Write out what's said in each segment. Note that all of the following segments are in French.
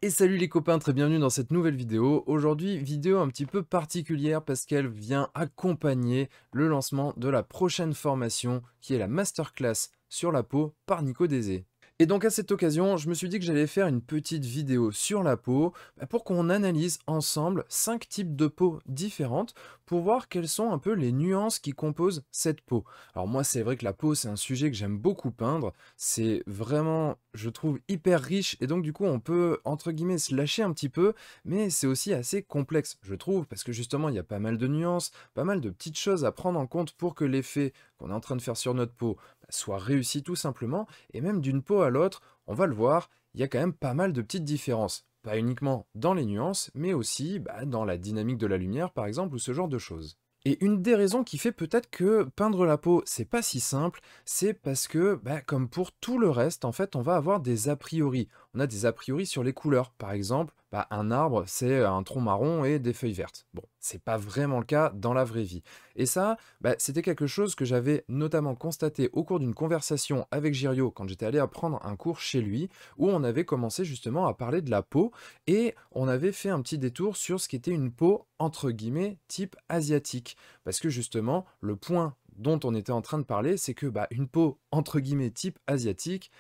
Et salut les copains, très bienvenue dans cette nouvelle vidéo. Aujourd'hui, vidéo un petit peu particulière parce qu'elle vient accompagner le lancement de la prochaine formation qui est la masterclass sur la peau par Nico Désé. Et donc à cette occasion, je me suis dit que j'allais faire une petite vidéo sur la peau pour qu'on analyse ensemble 5 types de peau différentes pour voir quelles sont un peu les nuances qui composent cette peau. Alors moi, c'est vrai que la peau, c'est un sujet que j'aime beaucoup peindre. C'est vraiment, je trouve, hyper riche et donc du coup, on peut, entre guillemets, se lâcher un petit peu, mais c'est aussi assez complexe, je trouve, parce que justement, il y a pas mal de nuances, pas mal de petites choses à prendre en compte pour que l'effet qu'on est en train de faire sur notre peau soit réussi tout simplement, et même d'une peau à l'autre, on va le voir, il y a quand même pas mal de petites différences. Pas uniquement dans les nuances, mais aussi dans la dynamique de la lumière par exemple, ou ce genre de choses. Et une des raisons qui fait peut-être que peindre la peau, c'est pas si simple, c'est parce que, comme pour tout le reste, en fait, on va avoir des a priori. On a des a priori sur les couleurs. Par exemple, un arbre, c'est un tronc marron et des feuilles vertes. Bon, c'est pas vraiment le cas dans la vraie vie. Et ça, c'était quelque chose que j'avais notamment constaté au cours d'une conversation avec Girio quand j'étais allé apprendre un cours chez lui, où on avait commencé justement à parler de la peau et on avait fait un petit détour sur ce qu'était une peau entre guillemets type asiatique. Parce que justement, le point dont on était en train de parler, c'est que une peau entre guillemets type asiatique,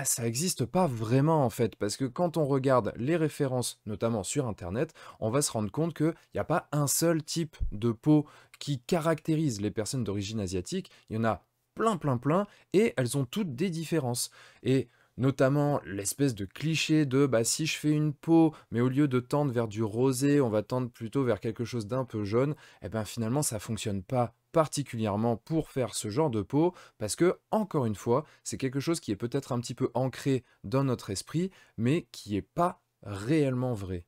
ça n'existe pas vraiment en fait, parce que quand on regarde les références, notamment sur Internet, on va se rendre compte qu'il n'y a pas un seul type de peau qui caractérise les personnes d'origine asiatique, il y en a plein, plein, plein, et elles ont toutes des différences. Et notamment l'espèce de cliché de si je fais une peau, mais au lieu de tendre vers du rosé, on va tendre plutôt vers quelque chose d'un peu jaune, et ben finalement ça fonctionne pas particulièrement pour faire ce genre de peau, parce que, encore une fois, c'est quelque chose qui est peut-être un petit peu ancré dans notre esprit, mais qui n'est pas réellement vrai.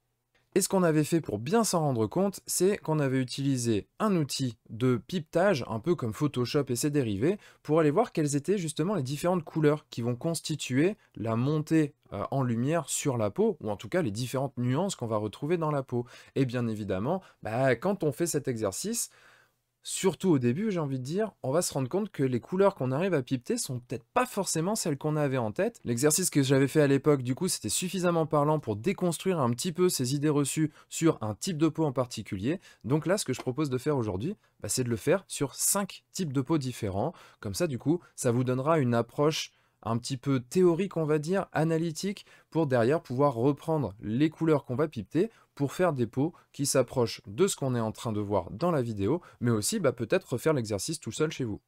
Et ce qu'on avait fait pour bien s'en rendre compte, c'est qu'on avait utilisé un outil de pipetage, un peu comme Photoshop et ses dérivés, pour aller voir quelles étaient justement les différentes couleurs qui vont constituer la montée en lumière sur la peau, ou en tout cas les différentes nuances qu'on va retrouver dans la peau. Et bien évidemment, quand on fait cet exercice, surtout au début, j'ai envie de dire, on va se rendre compte que les couleurs qu'on arrive à pipeter sont peut-être pas forcément celles qu'on avait en tête. L'exercice que j'avais fait à l'époque, du coup, c'était suffisamment parlant pour déconstruire un petit peu ces idées reçues sur un type de peau en particulier. Donc là, ce que je propose de faire aujourd'hui, c'est de le faire sur 5 types de peau différents. Comme ça, du coup, ça vous donnera une approche un petit peu théorique, on va dire, analytique, pour derrière pouvoir reprendre les couleurs qu'on va pipeter pour faire des peaux qui s'approchent de ce qu'on est en train de voir dans la vidéo, mais aussi peut-être refaire l'exercice tout seul chez vous.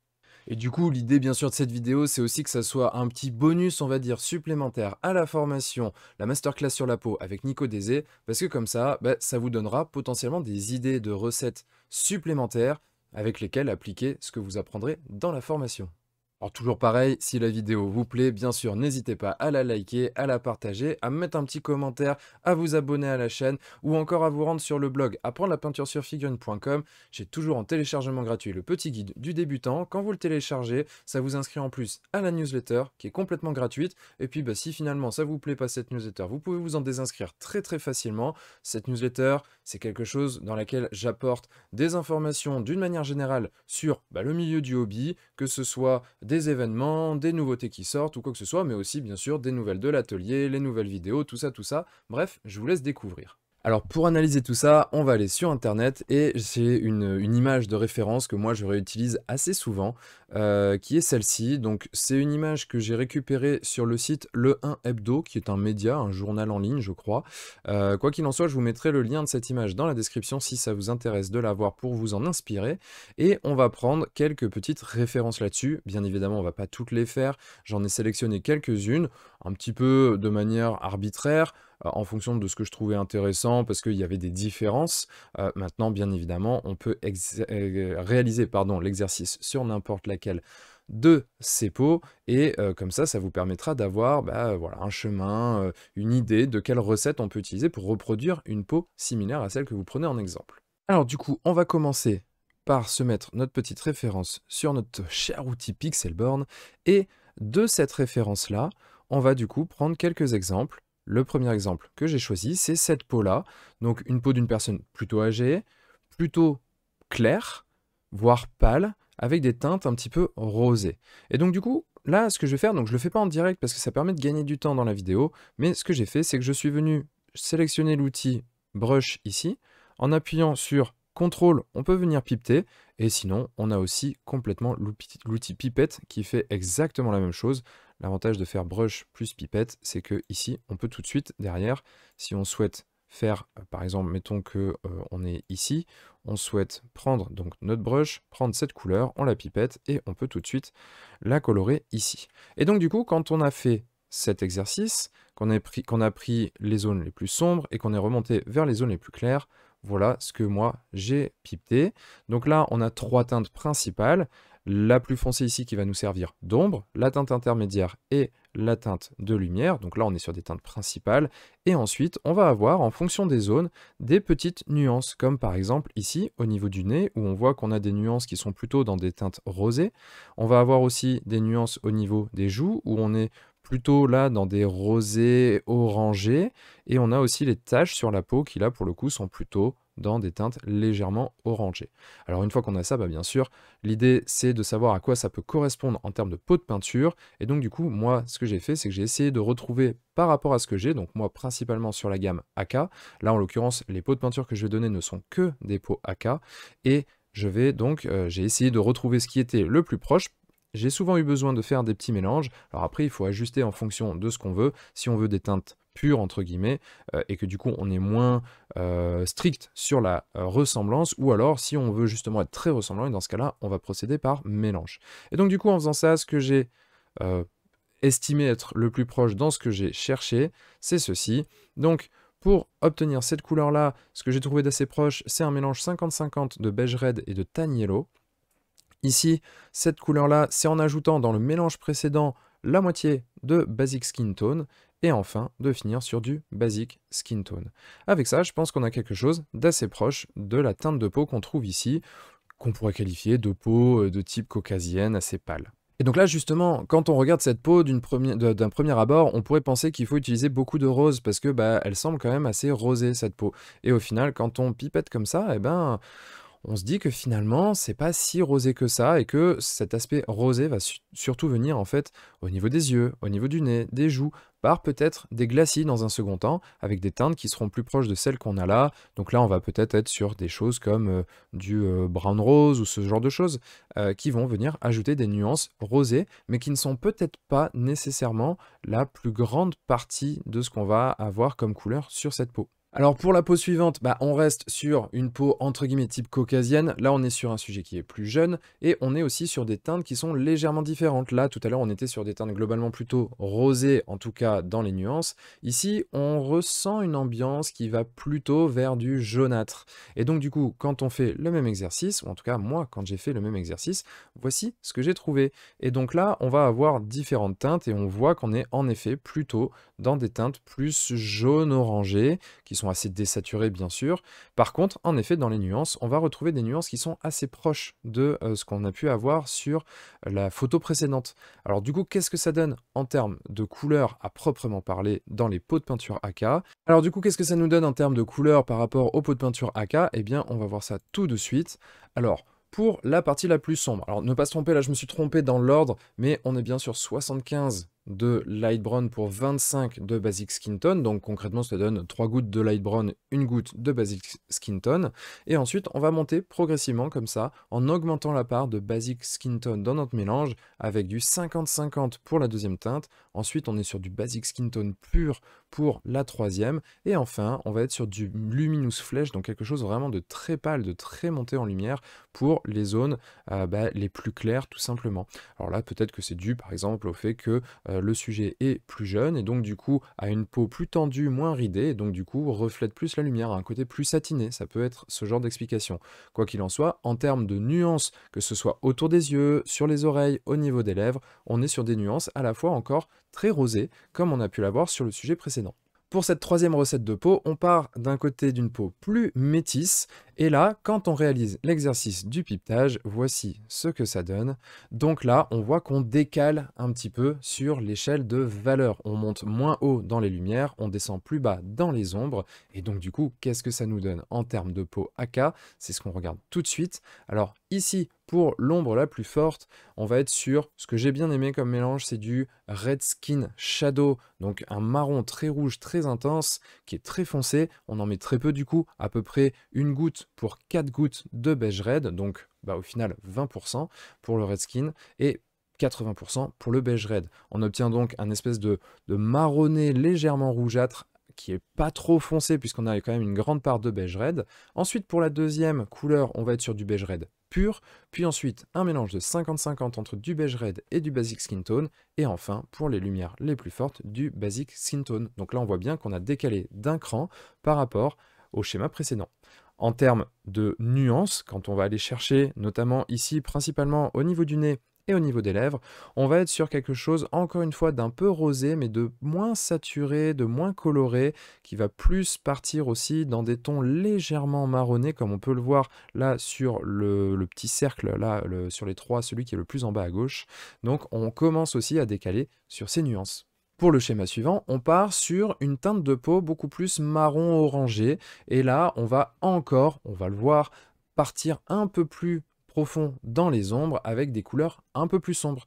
Et du coup, l'idée bien sûr de cette vidéo, c'est aussi que ça soit un petit bonus, on va dire, supplémentaire à la formation, la masterclass sur la peau avec Nico Désé, parce que comme ça, ça vous donnera potentiellement des idées de recettes supplémentaires avec lesquelles appliquer ce que vous apprendrez dans la formation. Alors toujours pareil, si la vidéo vous plaît, bien sûr, n'hésitez pas à la liker, à la partager, à me mettre un petit commentaire, à vous abonner à la chaîne ou encore à vous rendre sur le blog apprendre-la-peinture-sur-figurine.com. J'ai toujours en téléchargement gratuit le petit guide du débutant. Quand vous le téléchargez, ça vous inscrit en plus à la newsletter qui est complètement gratuite. Et puis si finalement ça vous plaît pas cette newsletter, vous pouvez vous en désinscrire très très facilement. Cette newsletter, c'est quelque chose dans laquelle j'apporte des informations d'une manière générale sur le milieu du hobby, que ce soit des événements, des nouveautés qui sortent ou quoi que ce soit, mais aussi bien sûr des nouvelles de l'atelier, les nouvelles vidéos, tout ça, tout ça. Bref, je vous laisse découvrir. Alors pour analyser tout ça, on va aller sur internet et j'ai une image de référence que moi je réutilise assez souvent, qui est celle-ci. Donc c'est une image que j'ai récupérée sur le site Le 1 Hebdo, qui est un média, un journal en ligne je crois. Quoi qu'il en soit, je vous mettrai le lien de cette image dans la description si ça vous intéresse de la voir pour vous en inspirer. Et on va prendre quelques petites références là-dessus. Bien évidemment, on va pas toutes les faire, j'en ai sélectionné quelques-unes, un petit peu de manière arbitraire, en fonction de ce que je trouvais intéressant, parce qu'il y avait des différences. Maintenant, bien évidemment, on peut réaliser l'exercice sur n'importe laquelle de ces peaux, et comme ça vous permettra d'avoir voilà, un chemin, une idée de quelle recette on peut utiliser pour reproduire une peau similaire à celle que vous prenez en exemple. Alors du coup, on va commencer par se mettre notre petite référence sur notre cher outil Pixelborn, et de cette référence-là, on va du coup prendre quelques exemples. Le premier exemple que j'ai choisi, c'est cette peau-là, donc une peau d'une personne plutôt âgée, plutôt claire, voire pâle, avec des teintes un petit peu rosées. Et donc du coup, là, ce que je vais faire, donc je le fais pas en direct parce que ça permet de gagner du temps dans la vidéo, mais ce que j'ai fait, c'est que je suis venu sélectionner l'outil brush ici. En appuyant sur CTRL, on peut venir pipeter. Et sinon, on a aussi complètement l'outil pipette qui fait exactement la même chose. L'avantage de faire brush plus pipette, c'est que ici, on peut tout de suite, derrière, si on souhaite faire, par exemple, mettons que on est ici, on souhaite prendre donc notre brush, prendre cette couleur, on la pipette et on peut tout de suite la colorer ici. Et donc du coup, quand on a fait cet exercice, qu'on a pris les zones les plus sombres et qu'on est remonté vers les zones les plus claires, voilà ce que moi j'ai pipeté. Donc là, on a 3 teintes principales. La plus foncée ici qui va nous servir d'ombre, la teinte intermédiaire et la teinte de lumière. Donc là, on est sur des teintes principales. Et ensuite, on va avoir, en fonction des zones, des petites nuances. Comme par exemple ici, au niveau du nez, où on voit qu'on a des nuances qui sont plutôt dans des teintes rosées. On va avoir aussi des nuances au niveau des joues, où on est plutôt là dans des rosés orangés. Et on a aussi les taches sur la peau qui là, pour le coup, sont plutôt dans des teintes légèrement orangées. Alors une fois qu'on a ça, bien sûr, l'idée c'est de savoir à quoi ça peut correspondre en termes de pot de peinture. Et donc du coup, moi, ce que j'ai fait, c'est que j'ai essayé de retrouver par rapport à ce que j'ai, donc moi principalement sur la gamme AK. Là, en l'occurrence, les pots de peinture que je vais donner ne sont que des pots AK. Et je vais donc, j'ai essayé de retrouver ce qui était le plus proche. J'ai souvent eu besoin de faire des petits mélanges. Alors après, il faut ajuster en fonction de ce qu'on veut. Si on veut des teintes pures, entre guillemets, et que du coup, on est moins strict sur la ressemblance, ou alors, si on veut justement être très ressemblant, et dans ce cas-là, on va procéder par mélange. Et donc, du coup, en faisant ça, ce que j'ai estimé être le plus proche dans ce que j'ai cherché, c'est ceci. Donc, pour obtenir cette couleur-là, ce que j'ai trouvé d'assez proche, c'est un mélange 50-50 de beige red et de tan yellow. Ici, cette couleur-là, c'est en ajoutant dans le mélange précédent la moitié de Basic Skin Tone, et enfin de finir sur du Basic Skin Tone. Avec ça, je pense qu'on a quelque chose d'assez proche de la teinte de peau qu'on trouve ici, qu'on pourrait qualifier de peau de type caucasienne assez pâle. Et donc là, justement, quand on regarde cette peau d'un premier abord, on pourrait penser qu'il faut utiliser beaucoup de rose, parce que elle semble quand même assez rosée, cette peau. Et au final, quand on pipette comme ça, on se dit que finalement, c'est pas si rosé que ça et que cet aspect rosé va surtout venir en fait au niveau des yeux, au niveau du nez, des joues, par peut-être des glacis dans un second temps, avec des teintes qui seront plus proches de celles qu'on a là. Donc là, on va peut-être être sur des choses comme du brown rose ou ce genre de choses qui vont venir ajouter des nuances rosées, mais qui ne sont peut-être pas nécessairement la plus grande partie de ce qu'on va avoir comme couleur sur cette peau. Alors pour la peau suivante, on reste sur une peau entre guillemets type caucasienne. Là, on est sur un sujet qui est plus jeune et on est aussi sur des teintes qui sont légèrement différentes. Là, tout à l'heure, on était sur des teintes globalement plutôt rosées, en tout cas dans les nuances. Ici, on ressent une ambiance qui va plutôt vers du jaunâtre. Et donc du coup, quand on fait le même exercice, ou en tout cas moi, quand j'ai fait le même exercice, voici ce que j'ai trouvé. Et donc là, on va avoir différentes teintes et on voit qu'on est en effet plutôt dans des teintes plus jaune-orangé, qui sont assez désaturées bien sûr. Par contre, en effet, dans les nuances, on va retrouver des nuances qui sont assez proches de ce qu'on a pu avoir sur la photo précédente. Alors du coup, qu'est-ce que ça donne en termes de couleur à proprement parler dans les pots de peinture AK? Alors du coup, qu'est-ce que ça nous donne en termes de couleur par rapport aux pots de peinture AK? Eh bien, on va voir ça tout de suite. Alors, pour la partie la plus sombre, alors ne pas se tromper, là je me suis trompé dans l'ordre, mais on est bien sur 75 de light brown pour 25 de basic skin tone, donc concrètement ça donne 3 gouttes de light brown, 1 goutte de basic skin tone, et ensuite on va monter progressivement comme ça, en augmentant la part de basic skin tone dans notre mélange, avec du 50-50 pour la deuxième teinte, ensuite on est sur du basic skin tone pur pour la troisième, et enfin on va être sur du luminous flesh, donc quelque chose vraiment de très pâle, de très monté en lumière, pour les zones les plus claires tout simplement. Alors là peut-être que c'est dû par exemple au fait que le sujet est plus jeune et donc du coup a une peau plus tendue, moins ridée et donc du coup reflète plus la lumière, a un côté plus satiné, ça peut être ce genre d'explication. Quoi qu'il en soit, en termes de nuances, que ce soit autour des yeux, sur les oreilles, au niveau des lèvres, on est sur des nuances à la fois encore très rosées comme on a pu l'avoir sur le sujet précédent. Pour cette troisième recette de peau, on part d'un côté d'une peau plus métisse Et là, quand on réalise l'exercice du pipetage, voici ce que ça donne. Donc là, on voit qu'on décale un petit peu sur l'échelle de valeur. On monte moins haut dans les lumières, on descend plus bas dans les ombres. Et donc du coup, qu'est-ce que ça nous donne en termes de peau AK? C'est ce qu'on regarde tout de suite. Alors ici, pour l'ombre la plus forte, on va être sur ce que j'ai bien aimé comme mélange, c'est du Red Skin Shadow, donc un marron très rouge, très intense, qui est très foncé. On en met très peu du coup, à peu près une goutte pour 4 gouttes de beige red, donc au final 20% pour le Red Skin et 80% pour le beige red. On obtient donc un espèce de marronné légèrement rougeâtre qui est pas trop foncé puisqu'on a quand même une grande part de beige red. Ensuite, pour la deuxième couleur, on va être sur du beige red pur, puis ensuite un mélange de 50-50 entre du beige red et du basic skin tone, et enfin, pour les lumières les plus fortes, du basic skin tone. Donc là, on voit bien qu'on a décalé d'un cran par rapport au schéma précédent. En termes de nuances, quand on va aller chercher, notamment ici, principalement au niveau du nez, et au niveau des lèvres, on va être sur quelque chose, encore une fois, d'un peu rosé, mais de moins saturé, de moins coloré, qui va plus partir aussi dans des tons légèrement marronnés, comme on peut le voir là sur le petit cercle, là, sur les trois, celui qui est le plus en bas à gauche. Donc on commence aussi à décaler sur ces nuances. Pour le schéma suivant, on part sur une teinte de peau beaucoup plus marron orangé, et là, on va encore, on va le voir, partir un peu plus profond dans les ombres avec des couleurs un peu plus sombres.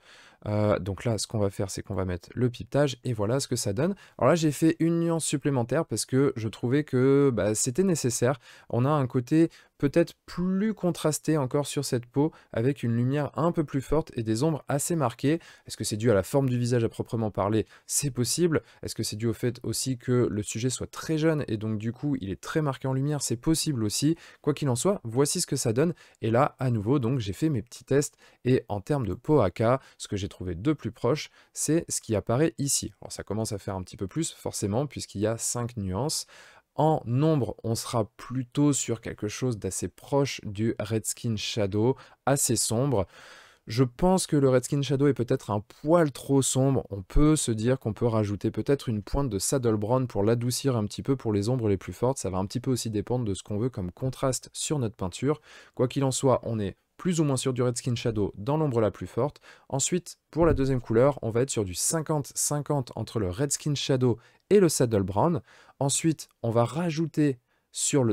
Donc là, ce qu'on va faire, c'est qu'on va mettre le pipetage et voilà ce que ça donne. Alors là, j'ai fait une nuance supplémentaire parce que je trouvais que c'était nécessaire. On a un côté peut-être plus contrasté encore sur cette peau avec une lumière un peu plus forte et des ombres assez marquées. Est-ce que c'est dû à la forme du visage à proprement parler? C'est possible. Est-ce que c'est dû au fait aussi que le sujet soit très jeune et donc du coup il est très marqué en lumière? C'est possible aussi. Quoi qu'il en soit, voici ce que ça donne. Et là, à nouveau, donc j'ai fait mes petits tests et en termes de peau AK, ce que j'ai trouvé de plus proche, c'est ce qui apparaît ici. Alors ça commence à faire un petit peu plus forcément puisqu'il y a 5 nuances. En nombre, on sera plutôt sur quelque chose d'assez proche du Red Skin Shadow, assez sombre. Je pense que le Red Skin Shadow est peut-être un poil trop sombre. On peut se dire qu'on peut rajouter peut-être une pointe de Saddle Brown pour l'adoucir un petit peu pour les ombres les plus fortes. Ça va un petit peu aussi dépendre de ce qu'on veut comme contraste sur notre peinture. Quoi qu'il en soit, on est plus ou moins sur du Red Skin Shadow dans l'ombre la plus forte. Ensuite, pour la deuxième couleur, on va être sur du 50-50 entre le Red Skin Shadow et le Saddle Brown. Ensuite, on va rajouter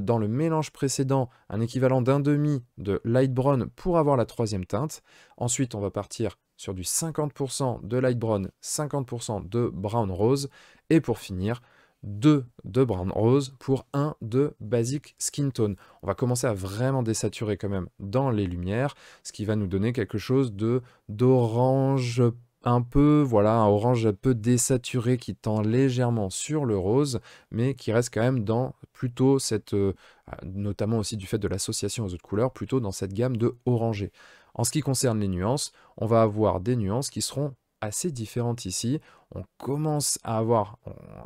dans le mélange précédent un équivalent d'un demi de Light Brown pour avoir la troisième teinte. Ensuite, on va partir sur du 50% de Light Brown, 50% de Brown Rose. Et pour finir, 2 de Brown Rose pour 1 de Basic Skin Tone. On va commencer à vraiment désaturer quand même dans les lumières, ce qui va nous donner quelque chose d'orange un peu, voilà, un orange un peu désaturé qui tend légèrement sur le rose, mais qui reste quand même dans plutôt cette, notamment aussi du fait de l'association aux autres couleurs, plutôt dans cette gamme de orangé. En ce qui concerne les nuances, on va avoir des nuances qui seront assez différentes ici. On commence à avoir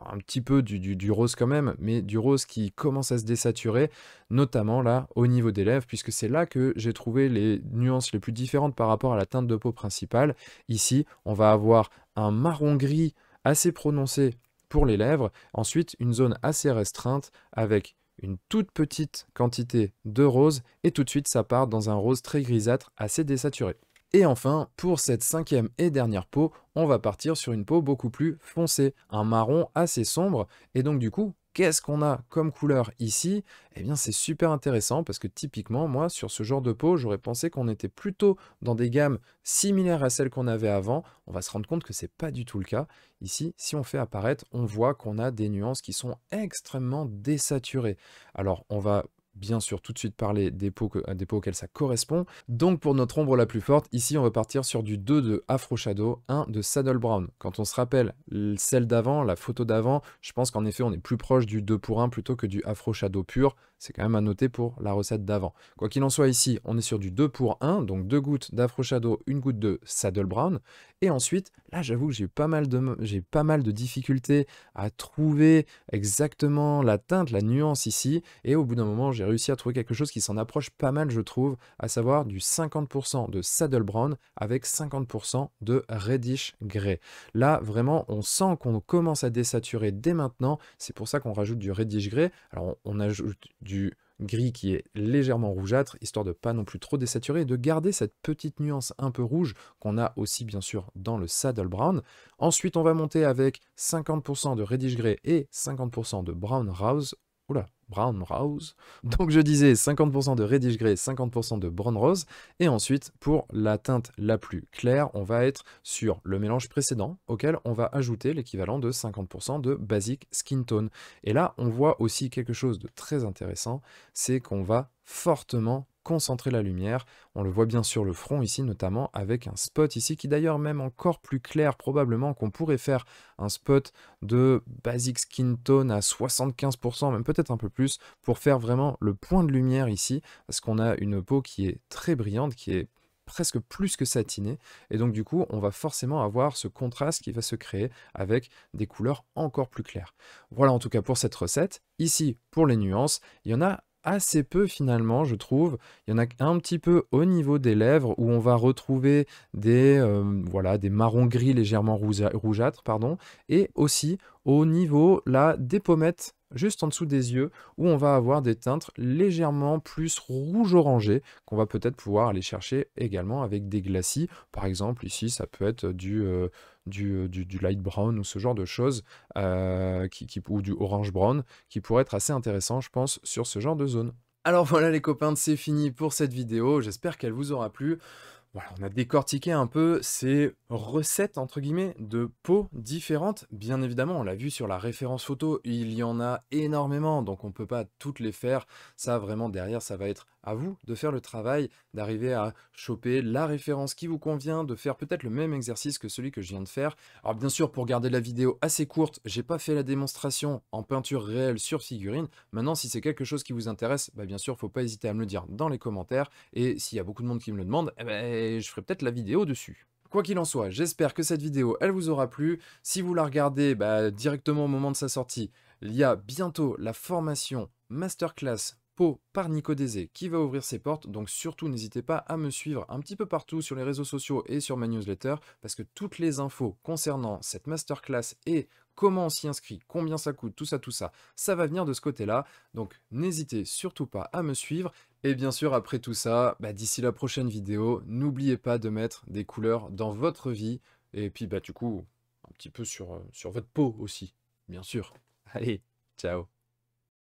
un petit peu du rose quand même, mais du rose qui commence à se désaturer, notamment là au niveau des lèvres, puisque c'est là que j'ai trouvé les nuances les plus différentes par rapport à la teinte de peau principale. Ici, on va avoir un marron gris assez prononcé pour les lèvres, ensuite une zone assez restreinte avec une toute petite quantité de rose, et tout de suite ça part dans un rose très grisâtre assez désaturé. Et enfin, pour cette cinquième et dernière peau, on va partir sur une peau beaucoup plus foncée, un marron assez sombre. Et donc du coup, qu'est-ce qu'on a comme couleur ici? Eh bien c'est super intéressant parce que typiquement, moi, sur ce genre de peau, j'aurais pensé qu'on était plutôt dans des gammes similaires à celles qu'on avait avant. On va se rendre compte que c'est pas du tout le cas. Ici, si on fait apparaître, on voit qu'on a des nuances qui sont extrêmement désaturées. Alors, on va bien sûr tout de suite parler des peaux auxquelles ça correspond. Donc pour notre ombre la plus forte, ici on va partir sur du 2 de Afro Shadow, 1 de Saddle Brown. Quand on se rappelle celle d'avant, la photo d'avant, je pense qu'en effet on est plus proche du 2 pour 1 plutôt que du Afro Shadow pur. C'est quand même à noter pour la recette d'avant. Quoi qu'il en soit ici, on est sur du 2 pour 1, donc 2 gouttes d'Afro Shadow, 1 goutte de Saddle Brown. Et ensuite, là j'avoue que j'ai pas mal de difficultés à trouver exactement la teinte, la nuance ici. Et au bout d'un moment, j'ai j'ai réussi à trouver quelque chose qui s'en approche pas mal, je trouve, à savoir du 50% de Saddle Brown avec 50% de Reddish Grey. Là, vraiment, on sent qu'on commence à désaturer dès maintenant. C'est pour ça qu'on rajoute du Reddish Grey. Alors, on ajoute du gris qui est légèrement rougeâtre, histoire de pas non plus trop désaturer et de garder cette petite nuance un peu rouge qu'on a aussi bien sûr dans le Saddle Brown. Ensuite, on va monter avec 50% de Reddish Grey et 50% de Brown Rose. Oula, Brown Rose. Donc je disais 50% de Reddish Grey, 50% de Brown Rose. Et ensuite, pour la teinte la plus claire, on va être sur le mélange précédent, auquel on va ajouter l'équivalent de 50% de Basic Skin Tone. Et là, on voit aussi quelque chose de très intéressant, c'est qu'on va fortement concentrer la lumière. On le voit bien sur le front ici, notamment avec un spot ici, qui d'ailleurs même encore plus clair, probablement qu'on pourrait faire un spot de Basic Skin Tone à 75%, même peut-être un peu plus, pour faire vraiment le point de lumière ici, parce qu'on a une peau qui est très brillante, qui est presque plus que satinée, et donc du coup on va forcément avoir ce contraste qui va se créer avec des couleurs encore plus claires. Voilà en tout cas pour cette recette. Ici pour les nuances, il y en a assez peu finalement, je trouve. Il y en a un petit peu au niveau des lèvres où on va retrouver voilà, des marrons gris légèrement rougeâtres, pardon, et aussi au niveau là des pommettes juste en dessous des yeux où on va avoir des teintes légèrement plus rouge-orangé qu'on va peut-être pouvoir aller chercher également avec des glacis. Par exemple, ici, ça peut être du light brown ou ce genre de choses, ou du orange brown, qui pourrait être assez intéressant, je pense, sur ce genre de zone. Alors voilà les copains, c'est fini pour cette vidéo, j'espère qu'elle vous aura plu. Voilà, on a décortiqué un peu ces recettes, entre guillemets, de peaux différentes. Bien évidemment, on l'a vu sur la référence photo, il y en a énormément, donc on ne peut pas toutes les faire. Ça, vraiment, derrière, ça va être à vous de faire le travail, d'arriver à choper la référence qui vous convient, de faire peut-être le même exercice que celui que je viens de faire. Alors bien sûr, pour garder la vidéo assez courte, j'ai pas fait la démonstration en peinture réelle sur figurine. Maintenant, si c'est quelque chose qui vous intéresse, bah bien sûr, faut pas hésiter à me le dire dans les commentaires. Et s'il y a beaucoup de monde qui me le demande, eh ben, je ferai peut-être la vidéo dessus. Quoi qu'il en soit, j'espère que cette vidéo, elle vous aura plu. Si vous la regardez directement au moment de sa sortie, il y a bientôt la formation Masterclass Peau par Nico Désé qui va ouvrir ses portes, donc surtout n'hésitez pas à me suivre un petit peu partout sur les réseaux sociaux et sur ma newsletter, parce que toutes les infos concernant cette masterclass et comment on s'y inscrit, combien ça coûte, tout ça, ça va venir de ce côté-là, donc n'hésitez surtout pas à me suivre, et bien sûr après tout ça, d'ici la prochaine vidéo, n'oubliez pas de mettre des couleurs dans votre vie, et puis du coup, un petit peu sur votre peau aussi, bien sûr. Allez, ciao.